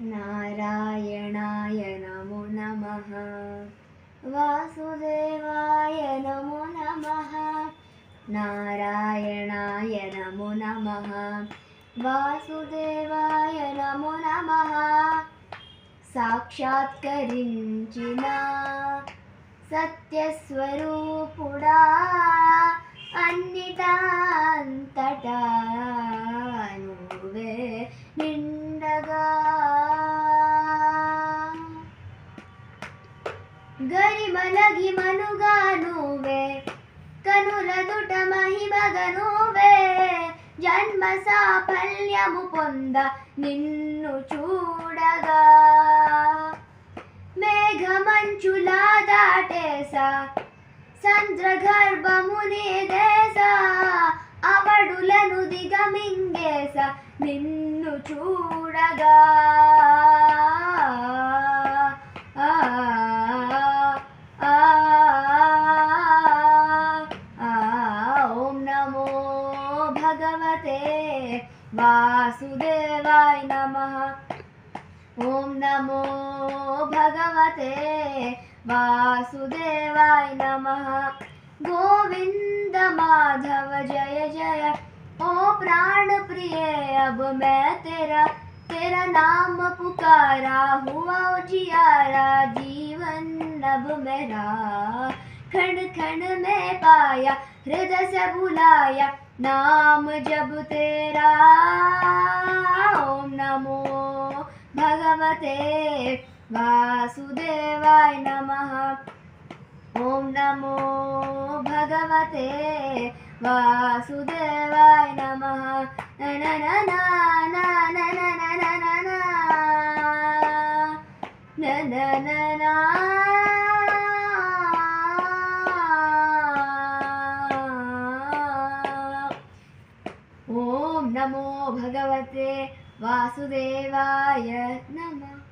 नारायणाय नमो नमः। वासुदेवाय नमो नमः। नारायणाय नमो नमः। वासुदेवाय नमो नमः। साक्षात्कరించిన సత్యస్వరూపుడా అన్నిటా అంతటా నువ్వే నిండగా గరిమలగిమనుగా నువ్వే కనులదుట మహిమగా నువ్వే జన్మ సాఫల్యము పొంద నిన్ను చూడగా మేఘమంచులా దాటేసా చంద్రగర్భముని దేశా అవడులను దిగమింగేసా నిన్ను చూడగా ఓం నమో భగవతే వాసుదేవాయ నమః। ఓం నమో భగవతే वासुदेवाय नमः। गोविंद माधव जय जय ओ प्राण प्रिय अब मैं तेरा नाम पुकारा हुआ उजियारा जीवन अब मेरा खंड खंड में पाया हृदय से बुलाया नाम जब तेरा। ओम नमो भगवते वासुदेवाय नमः। ओम नमो भगवते वासुदेवाय नमः। न न न न न न न न न न न न न ओम नमो भगवते वासुदेवाय नमः।